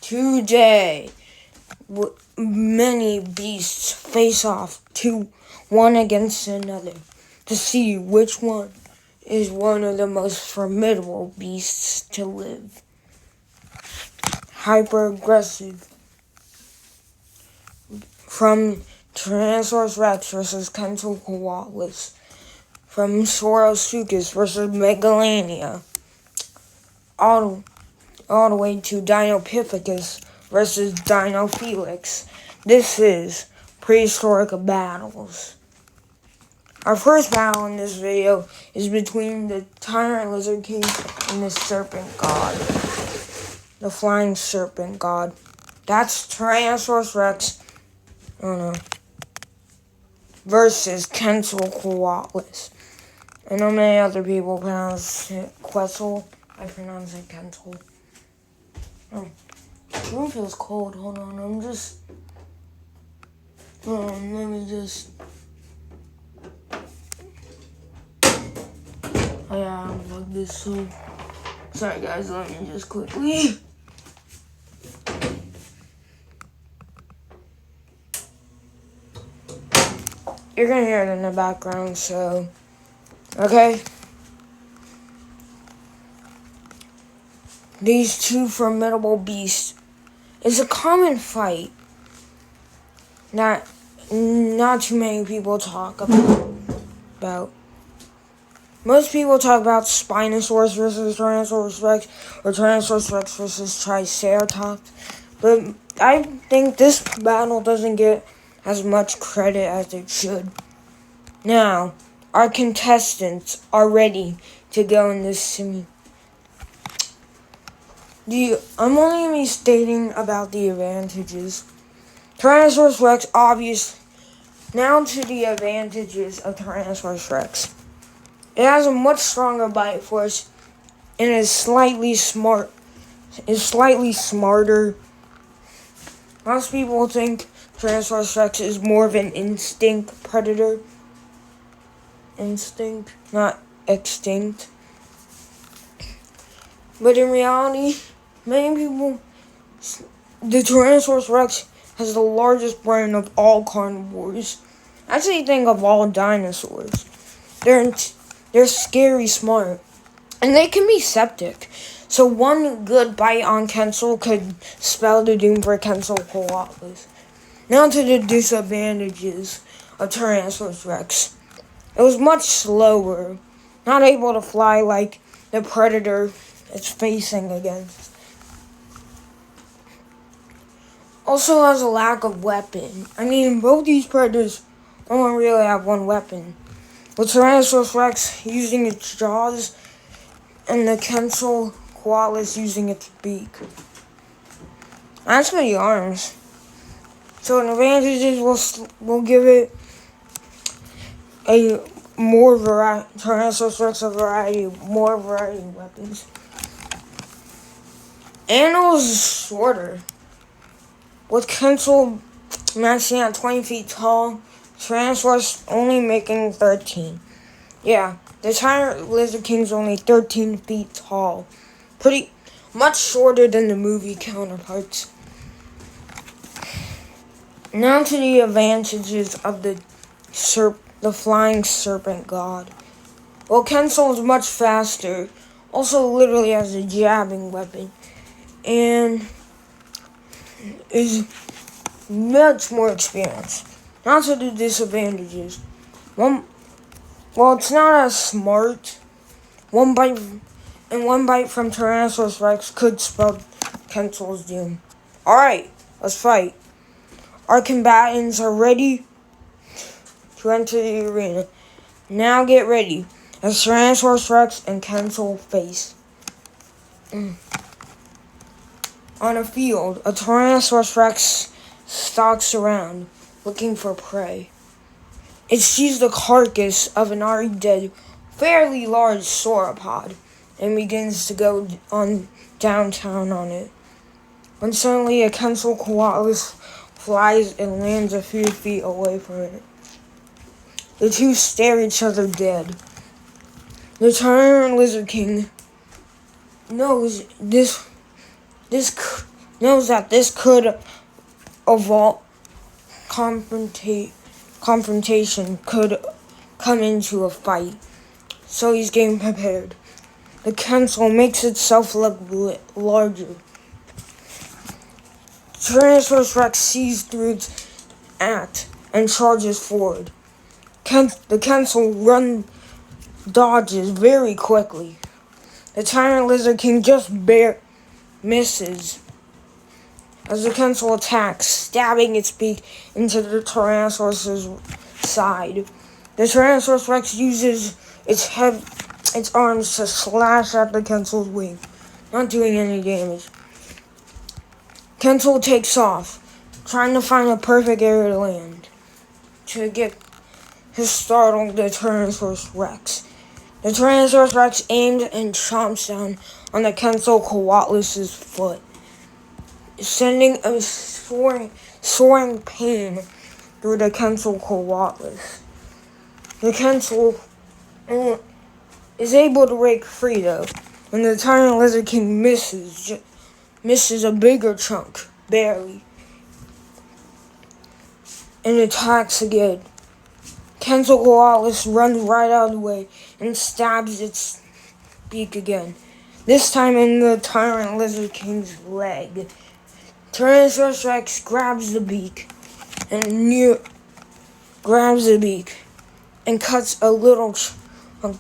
Today, many beasts face off one against another to see which one is one of the most formidable beasts to live. Hyper-aggressive. From Tyrannosaurus Rex versus Quetzalcoatlus. From Saurosuchus versus Megalania. All the way to Dinopithecus versus Dinopithecus. This is Prehistoric Battles. Our first battle in this video is between the Tyrant Lizard King and the Serpent God. The Flying Serpent God. That's Tyrannosaurus Rex. Versus Quetzalcoatlus. I know many other people pronounce it Quetzal. I pronounce it Quetzal. The room feels cold. Hold on, let me just. Oh yeah, I unplugged this, so. Sorry guys, let me just quickly. You're gonna hear it in the background, so. Okay? These two formidable beasts is a common fight that not too many people talk about. Most people talk about Spinosaurus versus Tyrannosaurus Rex or Tyrannosaurus Rex versus Triceratops, but I think this battle doesn't get as much credit as it should. Now, our contestants are ready to go in this semi. I'm only going to be stating about the advantages. Tyrannosaurus Rex, obvious. Now to the advantages of Tyrannosaurus Rex. It has a much stronger bite force and is slightly smarter. Most people think Tyrannosaurus Rex is more of an instinct predator. Instinct, not extinct. But in reality, many people, the Tyrannosaurus Rex has the largest brain of all carnivores. Actually, think of all dinosaurs. They're scary smart, and they can be septic. So one good bite on Quetzal could spell the doom for Quetzalcoatlus. Now to the disadvantages of Tyrannosaurus Rex. It was much slower, not able to fly like the predator it's facing against. Also has a lack of weapon. I mean, both these predators don't really have one weapon. With Tyrannosaurus Rex using its jaws and the Quetzalcoatlus using its beak. As for the arms, so an advantages will give it a more variety. Tyrannosaurus Rex more variety of weapons. Animals is shorter. With Quetzal maxing at 20 feet tall, Tyrannosaurus only making 13. Yeah, the Tyrant Lizard King's only 13 feet tall. Pretty much shorter than the movie counterparts. Now to the advantages of the Flying Serpent God. Well, Quetzal is much faster. Also literally has a jabbing weapon. And is much more experienced. Not to the disadvantages. It's not as smart. One bite from Tyrannosaurus Rex could spell Quetzal's doom. Alright, let's fight. Our combatants are ready to enter the arena. Now get ready as Tyrannosaurus Rex and Quetzal face. On a field, a Tyrannosaurus Rex stalks around, looking for prey. It sees the carcass of an already dead, fairly large sauropod, and begins to go on downtown on it. When suddenly a Quetzalcoatlus flies and lands a few feet away from it. The two stare at each other dead. The Tyrant Lizard King knows this knows that this could evolve. Confrontation could come into a fight, so he's getting prepared. The council makes itself look larger. Tyrannosaurus Rex sees through its act and charges forward. The council dodges very quickly. The Tyrant Lizard King just misses as the council attacks, stabbing its beak into the Tyrannosaurus' side. The Tyrannosaurus Rex uses its arms to slash at the council's wing, not doing any damage. Council takes off, trying to find a perfect area to land to get his start on the Tyrannosaurus Rex. The Tyrannosaurus Rex aimed and chomps down on the Quetzalcoatlus' foot, sending a soaring pain through the Quetzalcoatlus. The Quetzal is able to break free though, and the Tyrant Lizard King misses a bigger chunk, barely, and attacks again. Quetzalcoatlus runs right out of the way and stabs its beak again, this time in the Tyrant Lizard King's leg. Tyrannosaurus Rex grabs the beak and cuts a little chunk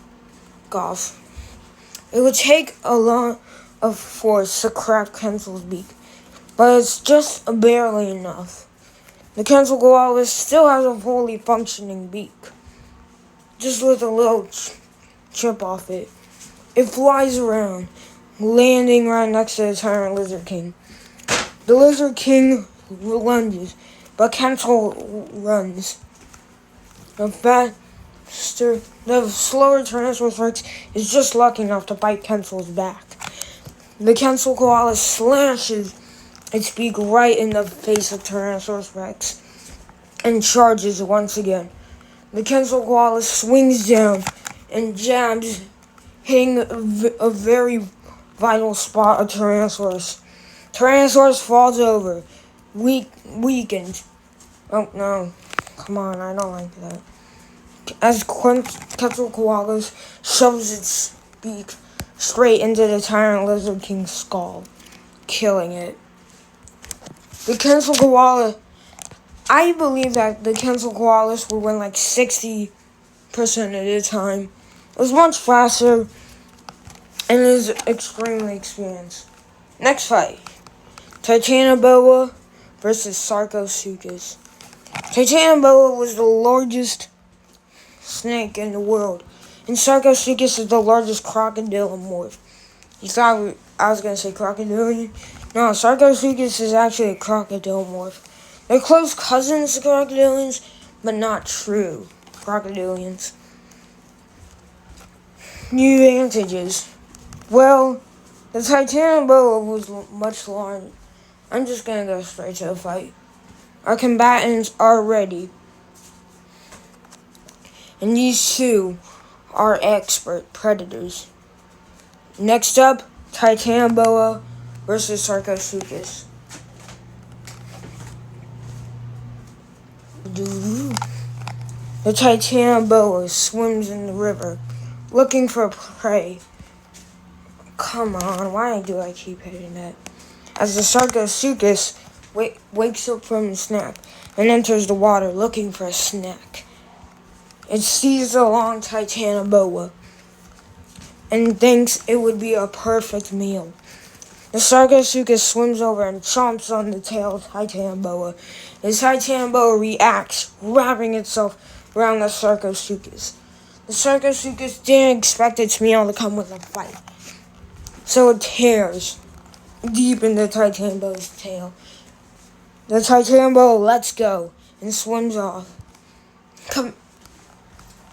off. It would take a lot of force to crack Quetzal's beak, but it's just barely enough. The Quetzalcoatlus still has a fully functioning beak, just with a little chip off it. It flies around, landing right next to the Tyrant Lizard King. The Lizard King lunges, but Quetzal runs. The slower Tyrannosaurus Rex is just lucky enough to bite Quetzal's back. The Quetzalcoatlus slashes its beak right in the face of Tyrannosaurus Rex and charges once again. The Quetzalcoatlus swings down and jabs, hitting a very vital spot of Tyrannosaurus. Tyrannosaurus falls over, weakened. Oh no, come on, I don't like that. As Quetzalcoatlus shoves its beak straight into the Tyrant Lizard King's skull, killing it. The Quetzalcoatlus, I believe that the Quetzalcoatlus will win like 60% of the time. It was much faster and is extremely experienced. Next fight, Titanoboa versus Sarcosuchus. Titanoboa was the largest snake in the world, and Sarcosuchus is the largest crocodilomorph. You thought I was going to say crocodilian? No, Sarcosuchus is actually a crocodilomorph. They're close cousins to crocodilians, but not true crocodilians. New advantages. Well, the Titanoboa was much larger. I'm just going to go straight to the fight. Our combatants are ready. And these two are expert predators. Next up, Titanoboa versus Sarcosuchus. The Titanoboa swims in the river, looking for prey. Come on, why do I keep hitting that? As the Sarcosuchus wakes up from his nap and enters the water looking for a snack. It sees the long Titanoboa and thinks it would be a perfect meal. The Sarcosuchus swims over and chomps on the tail of Titanoboa. The Titanoboa reacts, wrapping itself around the Sarcosuchus. The Sarcosuchus didn't expect its meal to come with a fight, so it tears deep into Titanoboa's tail. The Titanoboa lets go and swims off.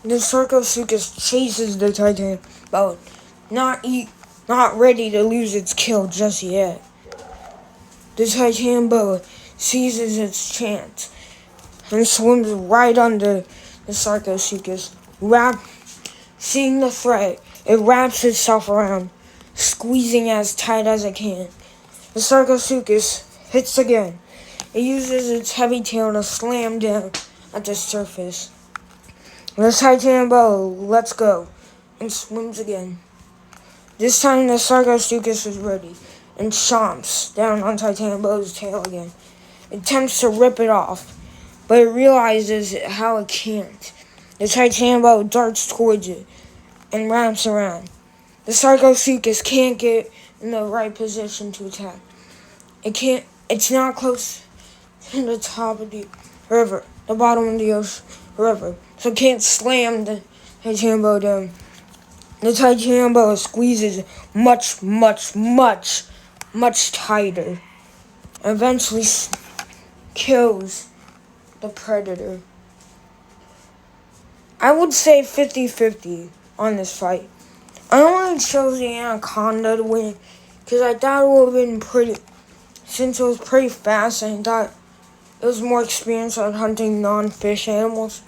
The Sarcosuchus chases the Titanoboa, not ready to lose its kill just yet. The Titanoboa seizes its chance and swims right under the Sarcosuchus. Seeing the threat, it wraps itself around, squeezing as tight as it can. The Sarcosuchus hits again. It uses its heavy tail to slam down at the surface. The Titanoboa lets go and swims again. This time the Sarcosuchus is ready and chomps down on Titanoboa's tail again. It attempts to rip it off, but it realizes how it can't. The Titanoboa darts towards it and wraps around. The Sarcosuchus can't get in the right position to attack. It's not close to the top of the river, the bottom of the river, so it can't slam the Titanoboa down. The Titanoboa squeezes much tighter, and eventually kills the predator. I would say 50-50 on this fight. I only chose the anaconda to win because I thought it would have been pretty, since it was pretty fast, and I thought it was more experienced at hunting non-fish animals.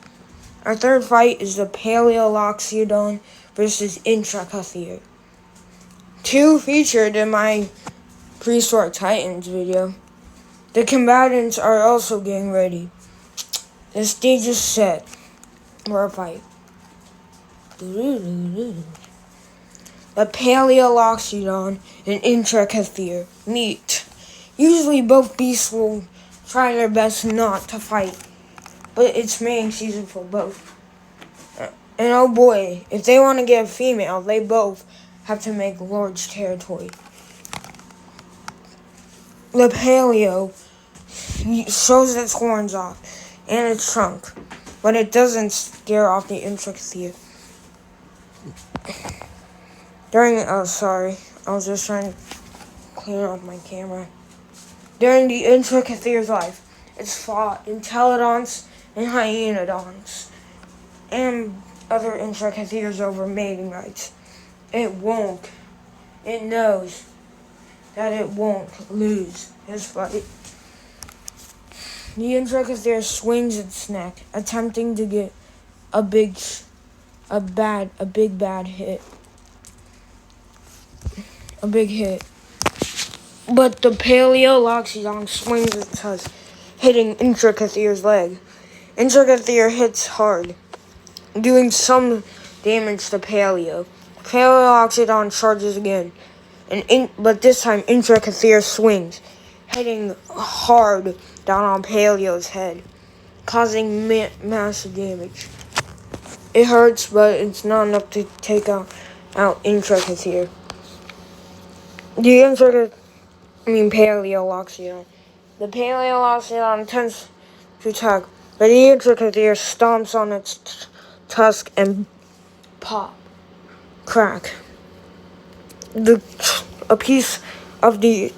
Our third fight is the Palaeoloxodon versus Intracotherium. 2 featured in my Prehistoric Titans video. The combatants are also getting ready. The stage is set for a fight. The Palaeoloxodon and Intracotherium meet. Usually both beasts will try their best not to fight, but it's mating season for both. And oh boy, if they want to get a female, they both have to make large territory. The Paleo shows its horns off and its trunk, but it doesn't scare off the Intracotherium. Sorry, I was just trying to clean off my camera. During the Intracotherium's life, it's fought Entelodons and Hyenodons and other Intracotheriums over mating rights. It knows that it won't lose this fight. The Intracotherium swings its neck, attempting to get a big bad hit. A big hit. But the Palaeoloxodon swings its tusk, hitting Intracotherium's leg. Intracotherium hits hard, doing some damage to Paleo. Palaeoloxodon charges again, but this time Intracotherium swings, hitting hard down on Paleo's head, causing massive damage. It hurts, but it's not enough to take out Intracotherium. Palaeoloxodon. The Palaeoloxodon attempts to attack, but the Intracotherium stomps on its tusk and crack. A piece of the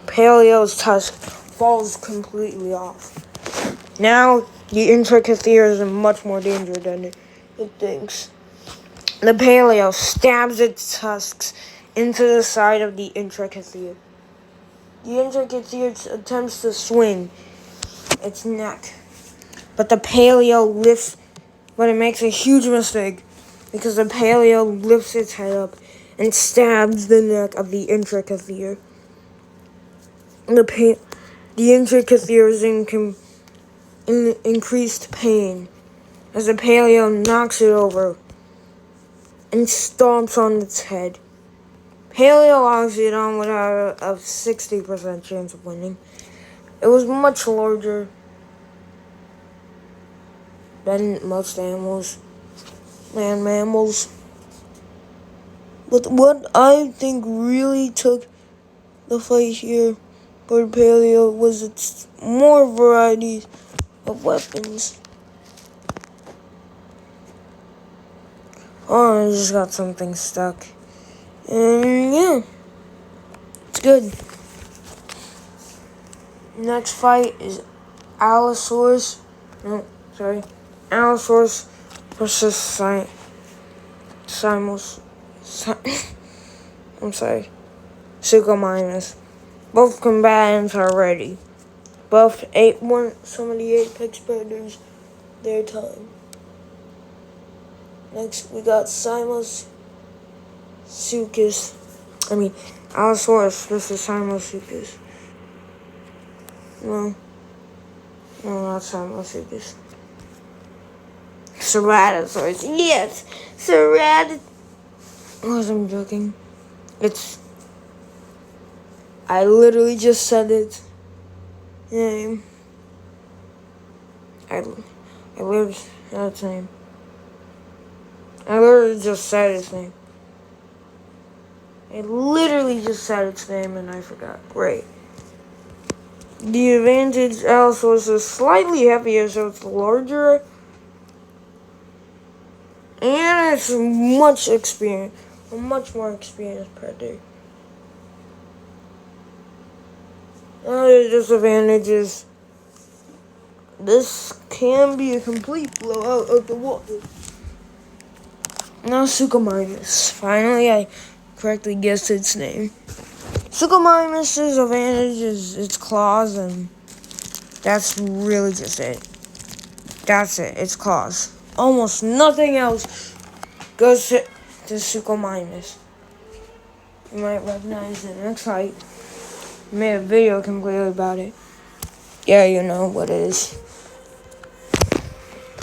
Paleo's tusk falls completely off. Now the Intracotherium is in much more danger than it thinks. The Paleo stabs its tusks into the side of the Intracotherium. The Intracotherium attempts to swing its neck, but the Paleo lifts, but it makes a huge mistake because the Paleo lifts its head up and stabs the neck of the Intracotherium. The Intracotherium is in increased pain as the Paleo knocks it over and stomps on its head. Palaeoloxodon would have a 60% chance of winning. It was much larger than most animals, land mammals. But what I think really took the fight here for the Paleo was its more varieties of weapons. Oh, I just got something stuck. And yeah, it's good. Next fight is Allosaurus versus Suchomimus. Both combatants are ready. Both some of the apex predators their time. Next we got Saurosuchus Allosaurus versus Sarcosuchus. No, not Sarcosuchus. Ceratosaurus. Yes! Ceratosaurus. I'm joking. I literally just said its name. I literally said its name. I literally just said its name. I literally just said its name and I forgot. Great. The advantage Allosaurus is slightly heavier, so it's larger. And it's a much more experienced predator. Another disadvantage is this can be a complete blowout of the water. Now Suchomimus. Finally, I correctly guessed its name. Suchomimus' advantage is its claws, and that's really just it. That's it, its claws. Almost nothing else goes to Suchomimus. You might recognize it next fight. I made a video completely about it. Yeah, you know what it is.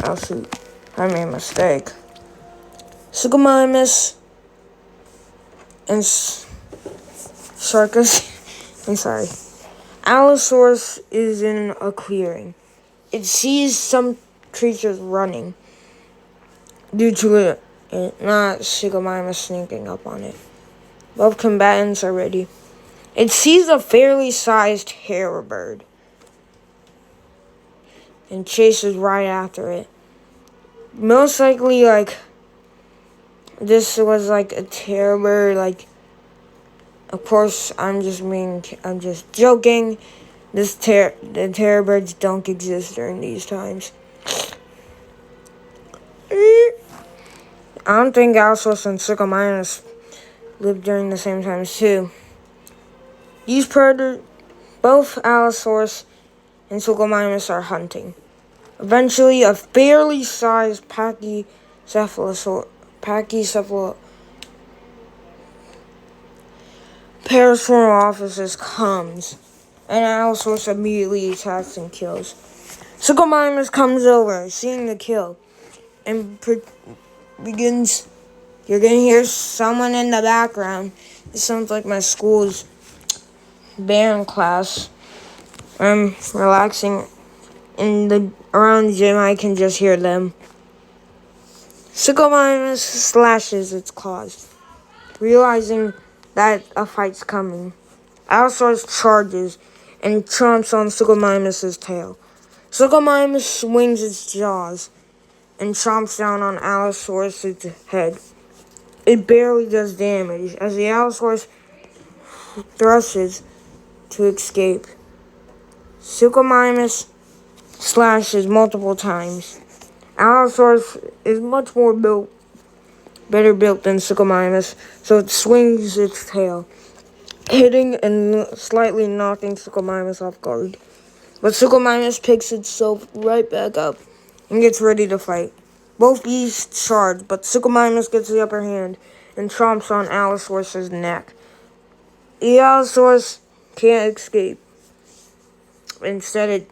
Oh shoot, I made a mistake. Suchomimus and Allosaurus is in a clearing. It sees some creatures running due to it not Suchomimus sneaking up on it. Both combatants are ready. It sees a fairly sized terror bird and chases right after it. Most likely, this was a terror bird. Of course, I'm just joking. The terror birds don't exist during these times. I don't think Allosaurus and Suchomimus lived during the same times too. These predators, both Allosaurus and Suchomimus, are hunting. Eventually, a fairly sized Parasaurolophus comes, and Allosaurus immediately attacks and kills. Suchomimus comes over, seeing the kill, and begins. You're gonna hear someone in the background. It sounds like my school's band class. I'm relaxing around the gym. I can just hear them. Suchomimus slashes its claws, realizing that a fight's coming. Allosaurus charges and chomps on Suchomimus' tail. Suchomimus swings its jaws and chomps down on Allosaurus' head. It barely does damage as the Allosaurus thrusts to escape. Suchomimus slashes multiple times. Allosaurus is much more better built than Suchomimus, so it swings its tail, hitting and slightly knocking Suchomimus off guard. But Suchomimus picks itself right back up and gets ready to fight. Both beasts charge, but Suchomimus gets the upper hand and chomps on Allosaurus' neck. The Allosaurus can't escape. Instead,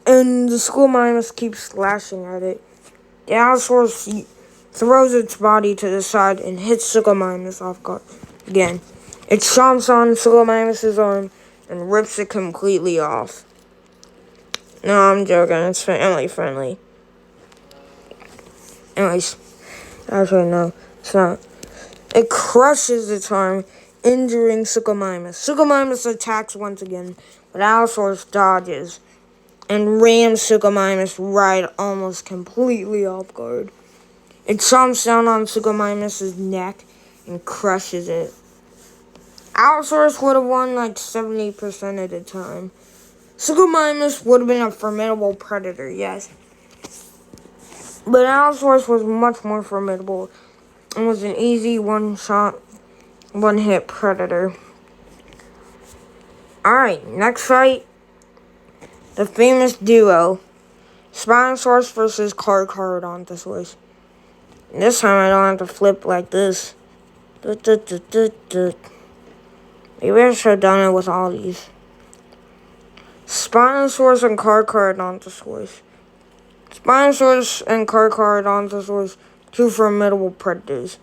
the Suchomimus keeps slashing at it. The Allosaurus throws its body to the side and hits Suchomimus off guard again. It chomps on Suchomimus' arm and rips it completely off. No, I'm joking. It's family friendly. Anyways, actually no, it's not. It crushes its arm, injuring Suchomimus. Suchomimus attacks once again, but Allosaurus dodges and rams Suchomimus right almost completely off guard. It chomps down on Suchomimus' neck and crushes it. Allosaurus would have won 70% of the time. Suchomimus would have been a formidable predator, yes. But Allosaurus was much more formidable and was an easy one-hit predator. Alright, next fight. The famous duo. Spinosaurus versus Carcharodont. This time I don't have to flip like this. Maybe I should have done it with all these. Spinosaurus and Carcharodontosaurus. Spinosaurus and Carcharodontosaurus, two formidable predators.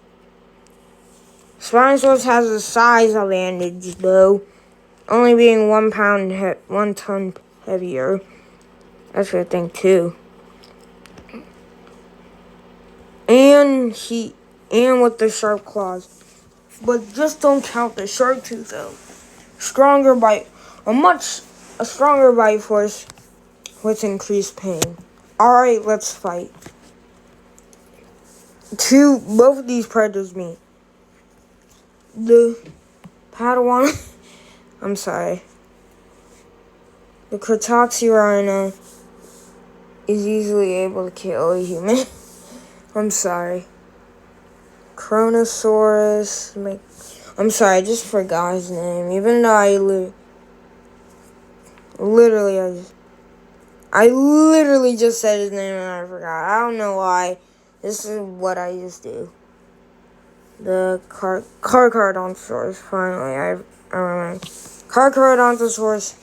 Spinosaurus has the size of Andage, though, only being 1 ton heavier. That's a good thing, too. And with the sharp claws. But just don't count the sharp tooth, though. A stronger bite force with increased pain. Alright, let's fight. Both of these predators meet. The Padawan, the Cretoxyrhina is easily able to kill a human. Kronosaurus, I just forgot his name, even though I literally just said his name and I forgot. I don't know why. This is what I just do. The Carcharodontosaurus, finally, I remember. Carcharodontosaurus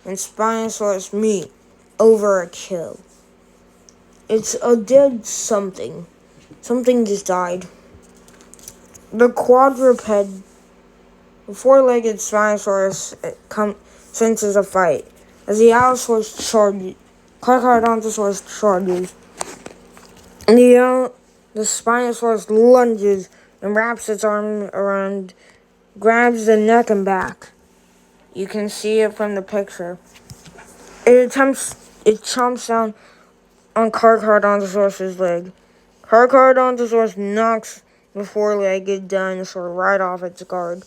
and Spinosaurus meet over a kill. It's a dead something. Something just died. The quadruped, the four-legged Spinosaurus senses a fight. As the Allosaurus charges, Carcharodontosaurus charges, and the Spinosaurus lunges and wraps its arm around, grabs the neck and back. You can see it from the picture. It chomps down on Carcharodontosaurus' leg. Carcharodontosaurus knocks the four-legged dinosaur right off its guard.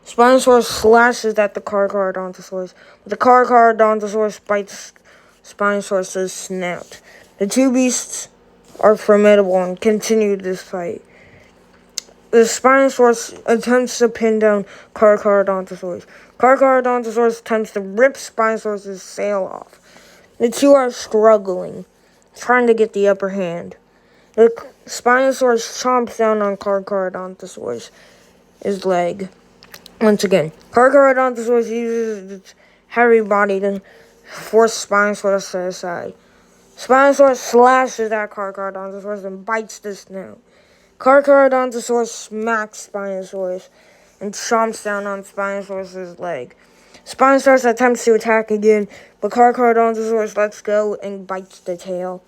Spinosaurus slashes at the Carcharodontosaurus, but the Carcharodontosaurus bites Spinosaurus' snout. The two beasts are formidable and continue this fight. The Spinosaurus attempts to pin down Carcharodontosaurus. Carcharodontosaurus attempts to rip Spinosaurus' sail off. The two are struggling, trying to get the upper hand. The Spinosaurus chomps down on Carcharodontosaurus' leg. Once again, Carcharodontosaurus uses its heavy body to force Spinosaurus to the side. Spinosaurus slashes at Carcharodontosaurus and bites the snout. Carcharodontosaurus smacks Spinosaurus and chomps down on Spinosaurus' leg. Spinosaurus attempts to attack again, but Carcharodontosaurus lets go and bites the tail.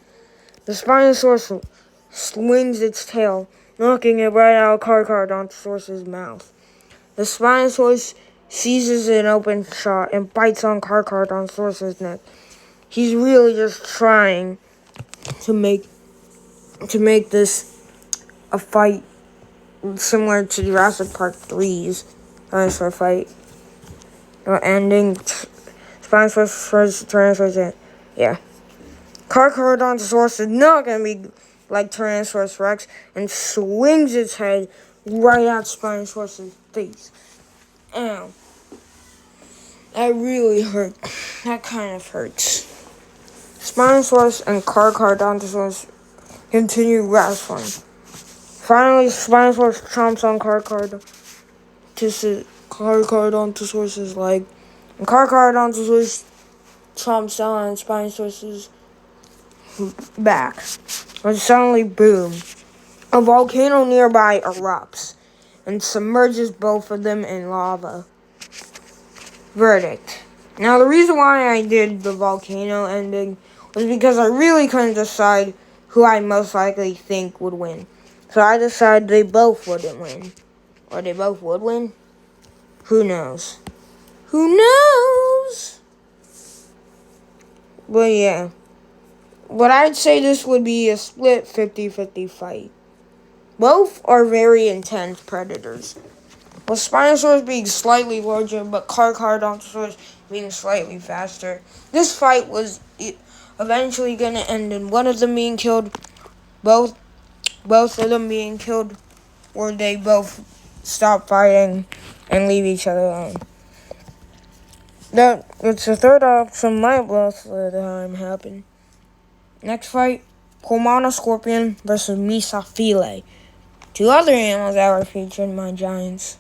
The Spinosaurus swings its tail, knocking it right out of Carcharodontosaurus' mouth. The Spinosaurus seizes an open shot and bites on Carcharodontosaurus' neck. He's really just trying to make this a fight similar to Jurassic Park 3's dinosaur fight. Ending Spinosaurus versus Tyrannosaurus. Yeah. Carcharodontosaurus is not going to be like Tyrannosaurus Rex and swings its head right at Spinosaurus' face. Ow. That really hurt. That kind of hurts. Spinosaurus and Carcharodontosaurus continue wrestling. Finally, Spinosaurus chomps on Carcharodontosaurus' leg, and Carcharodontosaurus chomps down on Spinosaurus' back. And suddenly, boom, a volcano nearby erupts and submerges both of them in lava. Verdict. Now, the reason why I did the volcano ending was because I really couldn't decide who I most likely think would win. So I decided they both wouldn't win. Or they both would win. Who knows? Who knows? But yeah. But I'd say this would be a split 50-50 fight. Both are very intense predators. With Spinosaurus being slightly larger, but Carcharodontosaurus being slightly faster. This fight was eventually going to end in one of them being killed, both of them being killed, or they both stop fighting and leave each other alone. It's the third option might most of the time happen. Next fight, Pulmonoscorpion versus Mesophile. Two other animals that were featured in my giants.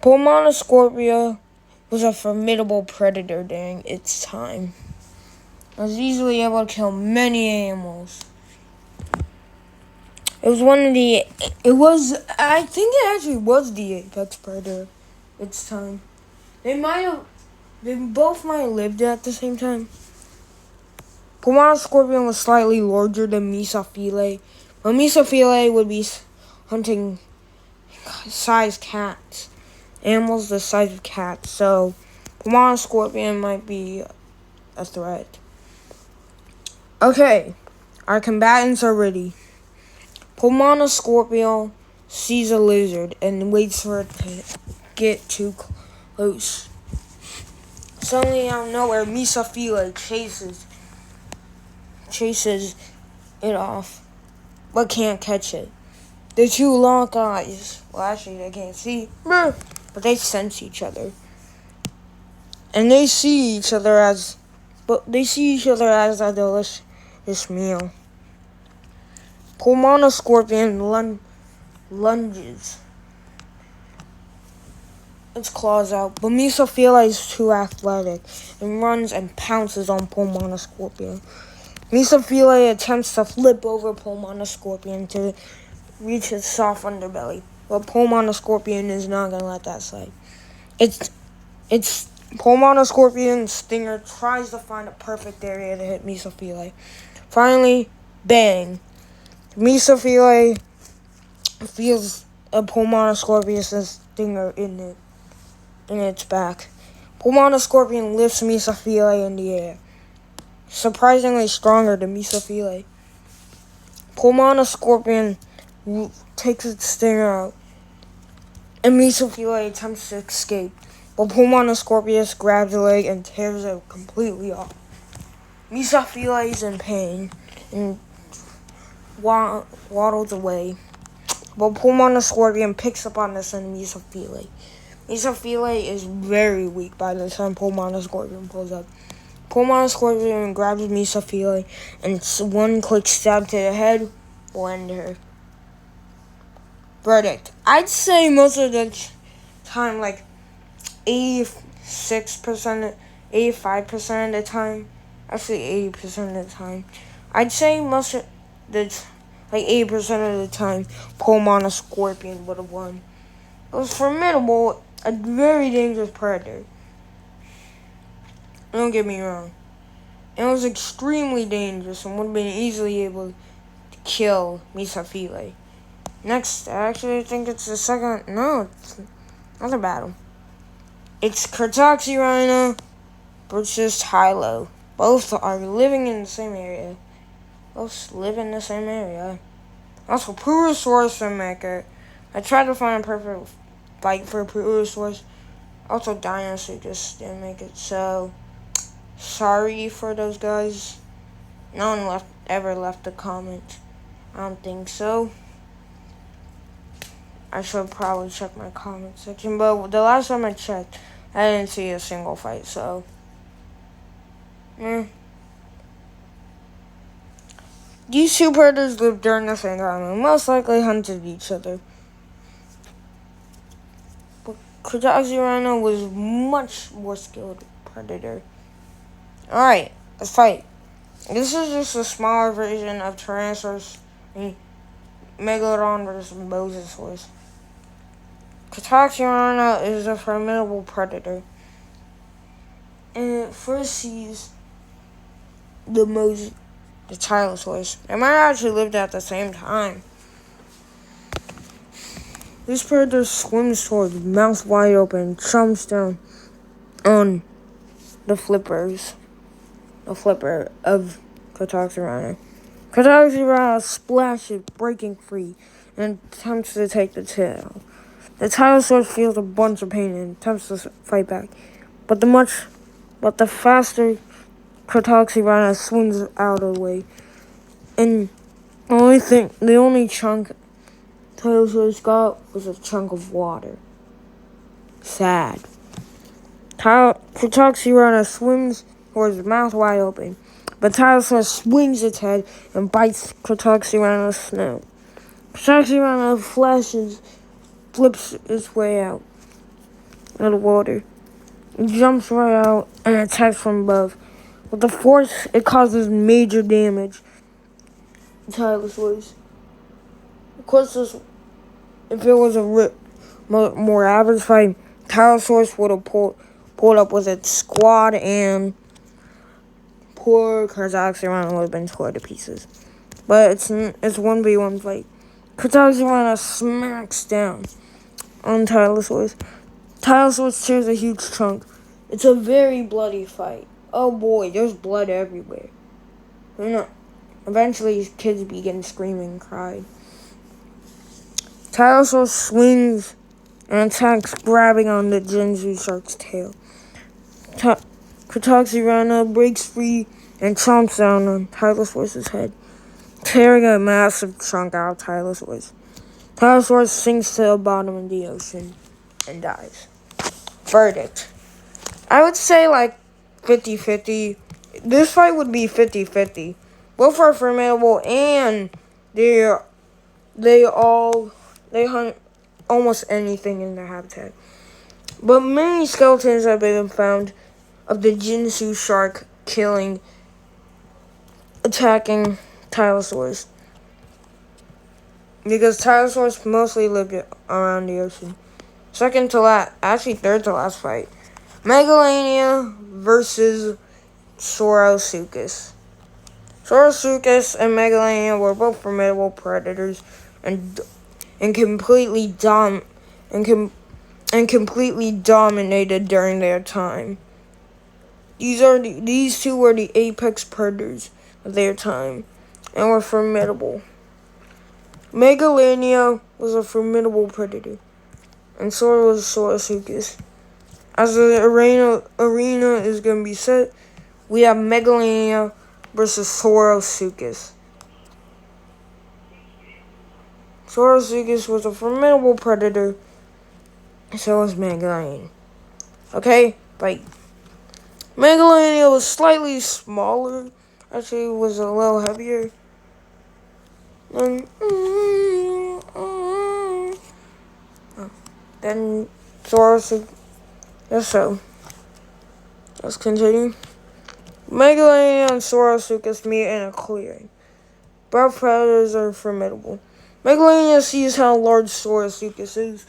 Pulmonoscorpia was a formidable predator during its time. It was easily able to kill many animals. I think it actually was the apex predator its time. They both might have lived at the same time. Pulmonoscorpion was slightly larger than Mesophile, but Mesophile would be hunting size cats. Animals the size of cats, so Pulmonoscorpion might be a threat. Okay, our combatants are ready. Pulmonoscorpion sees a lizard and waits for it to get too close. Suddenly out of nowhere, Mesophile chases it off, but can't catch it. The two lock eyes. Well, actually, they can't see, but they sense each other, and they see each other as a delicious meal. Pulmonoscorpion lunges its claws out, but Mesophile is too athletic and runs and pounces on Pulmonoscorpion. Mesophile attempts to flip over Pulmonoscorpion to reach its soft underbelly, but Pulmonoscorpion is not going to let that slide. Its Pulmonoscorpion stinger tries to find a perfect area to hit Mesophile. Finally, bang! Mesophile feels a Pulmonoscorpion's stinger in its back. Pulmonoscorpion lifts Mesophile in the air, surprisingly stronger than Mesophile. Pulmonoscorpion takes its stinger out, and Mesophile attempts to escape, but Pulmonoscorpion grabs the leg and tears it completely off. Mesophile is in pain and waddles away, but Pulmonoscorpion picks up on the scent of Mesophile. Mesophile is very weak by the time Pulmonoscorpion pulls up. Pulmonoscorpion grabs Mesophile, and one quick stab to the head will end her. Verdict. I'd say most of the time, like 86%, 85% of the time, actually 80% of the time, I'd say most of the, like 80% of the time, Pulmonoscorpion would have won. It was formidable, a very dangerous predator. Don't get me wrong. It was extremely dangerous and would have been easily able to kill Mesophile. Next, I actually think it's the second. No, it's another battle. It's Cretoxyrhina versus Tylo. Both are living in the same area. Also, Purosaurus and Mecha. I tried to find a perfect fight for Purosaurus. Also, Dinosaur just didn't make it. So, sorry for those guys. No one ever left a comment. I don't think so. I should probably check my comment section, but the last time I checked, I didn't see a single fight, so These two predators lived during the same time and most likely hunted each other. But Cretoxyrhina was much more skilled predator. Alright, let's fight. This is just a smaller version of Tyrannosaurus, Megalodon versus Mosasaurus. Cretoxyrhina is a formidable predator, and it first sees the Tylosaurus. They might have actually lived at the same time. This predator swims towards, mouth wide open, chomps down on the flipper of Cretoxyrhina. Cretoxyrhina splashes, breaking free, and attempts to take the tail. The Tylosaurus feels a bunch of pain and attempts to fight back, but the faster Cretoxyrhina swings out of the way, and the only chunk Tylosaurus got was a chunk of water. Sad. Cretoxyrhina swims towards his mouth wide open, but Tylosaurus swings its head and bites Cretoxyrhina's snout. Cretoxyrhina flips its way out of the water. It jumps right out and attacks from above. With the force, it causes major damage. Tylosaurus. Of course, if it was a more average fight, Tylosaurus would have pulled up with its squad and poor Cretoxyrhina would have been torn to pieces. But it's 1v1 fight. Cretoxyrhina smacks down on Tylosaurus. Tylosaurus tears a huge chunk. It's a very bloody fight. Oh boy, there's blood everywhere. Eventually, kids begin screaming and crying. Tylosaurus swings and attacks, grabbing on the Jinzu shark's tail. Cretoxyrhina breaks free and chomps down on Tylosaurus' head, tearing a massive chunk out of Tylosaurus. Tylosaurus sinks to the bottom of the ocean and dies. Verdict. I would say 50-50. This fight would be 50-50. Both are formidable and they hunt almost anything in their habitat. But many skeletons have been found of the Jinzu shark attacking Tylosaurus. Because Tylosaurus mostly lived around the ocean. Third to last fight. Megalania versus Saurosuchus. Saurosuchus and Megalania were both formidable predators and completely dominated during their time. These two were the apex predators of their time and were formidable. Megalania was a formidable predator, and so was Saurosuchus. As the arena is going to be set, we have Megalania versus Saurosuchus. Saurosuchus was a formidable predator, so was Megalania. Okay, fight. Megalania was slightly smaller. Actually, was a little heavier. Then Saurosuchus. Yes, so. Let's continue. Megalania and Saurosuchus meet in a clearing. Both predators are formidable. Megalania sees how large Saurosuchus is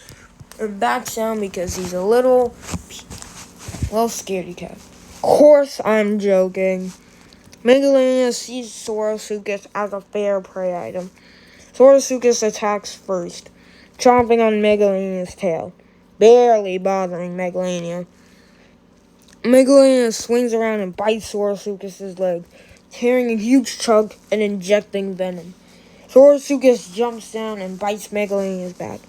and backs down because he's a little scaredy cat. Of course, I'm joking. Megalania sees Saurosuchus as a fair prey item. Saurosuchus attacks first, chomping on Megalania's tail, barely bothering Megalania. Megalania swings around and bites Saurosuchus' leg, tearing a huge chunk and injecting venom. Saurosuchus jumps down and bites Megalania's back,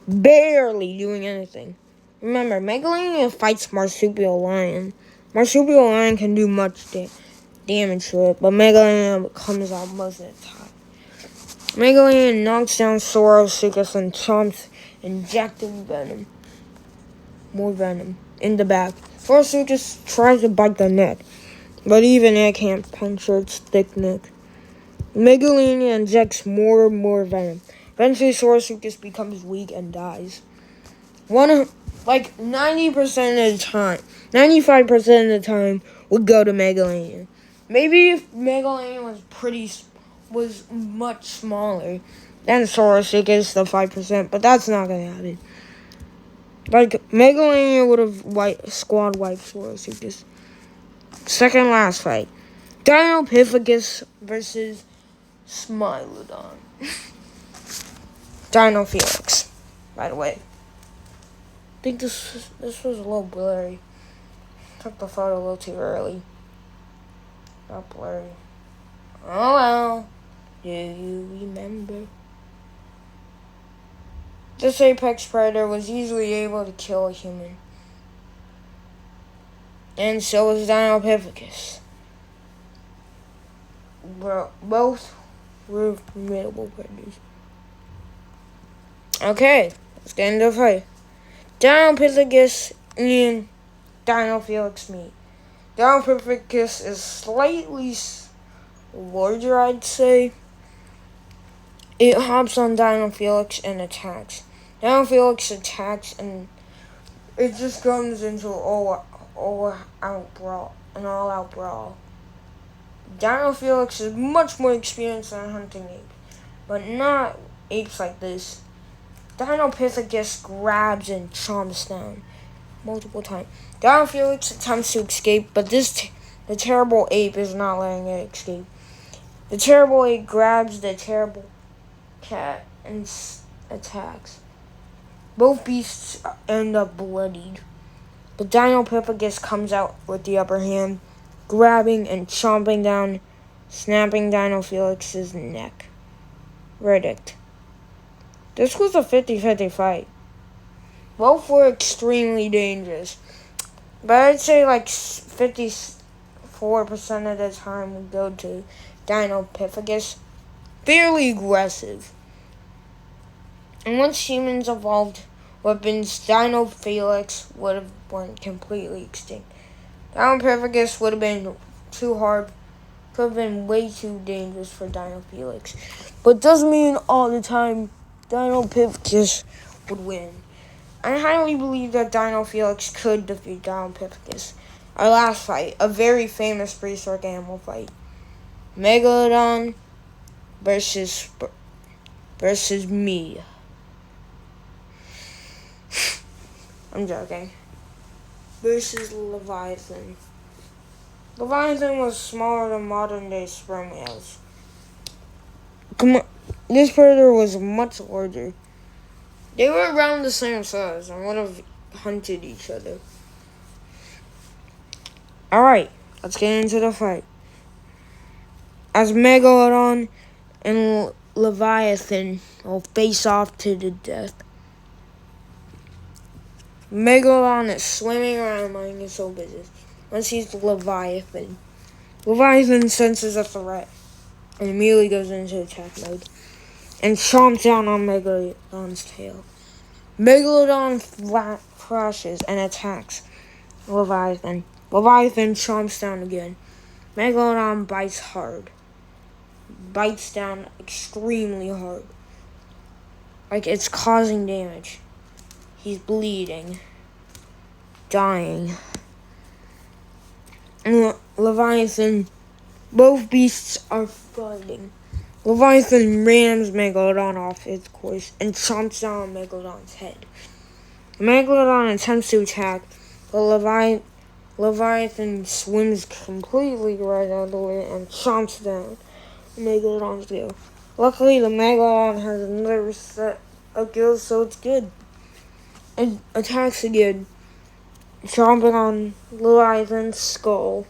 barely doing anything. Remember, Megalania fights Marsupial Lion. Marsupial Lion can do much damage to it, but Megalania comes out most of the time. Megalania knocks down Saurosuchus and chomps, injecting venom. More venom in the back. Saurosuchus tries to bite the neck, but even it can't puncture its thick neck. Megalania injects more and more venom. Eventually, Saurosuchus becomes weak and dies. 90% of the time, 95% of the time would go to Megalania. Maybe if Megalania was much smaller than Saurosuchus, the 5%, but that's not gonna happen. Megalania would have squad wiped Saurosuchus. Second last fight. Dinopithecus versus Smilodon. Dinopithecus, by the way. I think this was a little blurry. Took the photo a little too early. Not blurry. Oh well. Do you remember? This apex predator was easily able to kill a human. And so was Dinopithecus. Both were formidable predators. Okay, let's get into the fight. Dinopithecus and Dinopithecus meet. Dinopithecus is slightly larger, I'd say. It hops on Dinopithecus and attacks. Dinopithecus attacks and it just comes into an all-out brawl. Dinopithecus is much more experienced than hunting ape, but not apes like this. Dinopithecus grabs and chomps down multiple times. Dinopithecus attempts to escape, but the terrible ape is not letting it escape. The terrible ape grabs the terrible cat and attacks. Both beasts end up bloodied, but Dinopithecus comes out with the upper hand, grabbing and chomping down, snapping Dinopithecus' neck. Verdict: this was a 50-50 fight. Both were extremely dangerous, but I'd say like 54% of the time would go to Dinopithecus. Fairly aggressive. And once humans evolved weapons, Dinopithecus would have went completely extinct. Dinopithecus would have been too hard, could have been way too dangerous for Dinopithecus. But doesn't mean all the time Dinopithecus would win. I highly believe that Dinopithecus could defeat Dinopithecus. Our last fight, a very famous prehistoric animal fight. Megalodon versus me. I'm joking. Versus Leviathan. Leviathan was smaller than modern day sperm whales. This predator was much larger. They were around the same size and would have hunted each other. Alright, let's get into the fight. As Megalodon and Leviathan will face off to the death. Megalodon is swimming around minding his own business. Once he's Leviathan. Leviathan senses a threat and immediately goes into attack mode and chomps down on Megalodon's tail. Megalodon flashes and attacks Leviathan. Leviathan chomps down again. Megalodon bites hard. Bites down extremely hard. Like it's causing damage. He's bleeding. Dying. And Leviathan, both beasts are fighting. Leviathan rams Megalodon off its course and chomps down on Megalodon's head. Megalodon attempts to attack, but Leviathan swims completely right out of the way and chomps down Megalodon's gill. Luckily, the Megalodon has another set of gills, so it's good. It attacks again, chomping on Leviathan's skull.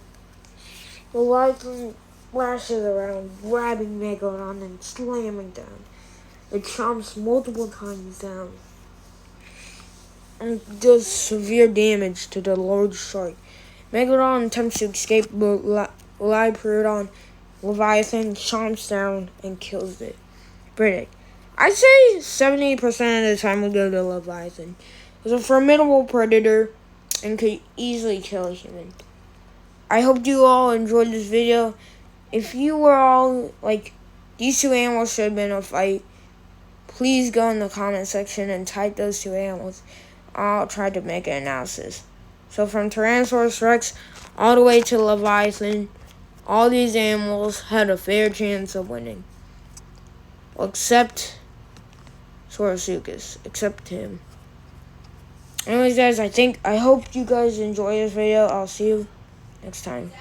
Leviathan lashes around, grabbing Megalodon and slamming down. It chomps multiple times down and does severe damage to the large shark. Megalodon attempts to escape, but Leviathan chomps down and kills it. Verdict: I'd say 70% of the time will go to Leviathan. It's a formidable predator and could easily kill a human. I hope you all enjoyed this video. If you were all like, these two animals should have been a fight, please go in the comment section and type those two animals. I'll try to make an analysis. So from Tyrannosaurus Rex all the way to Leviathan, all these animals had a fair chance of winning. Well, except Sarcosuchus. Except him. Anyways, guys, I hope you guys enjoy this video. I'll see you next time.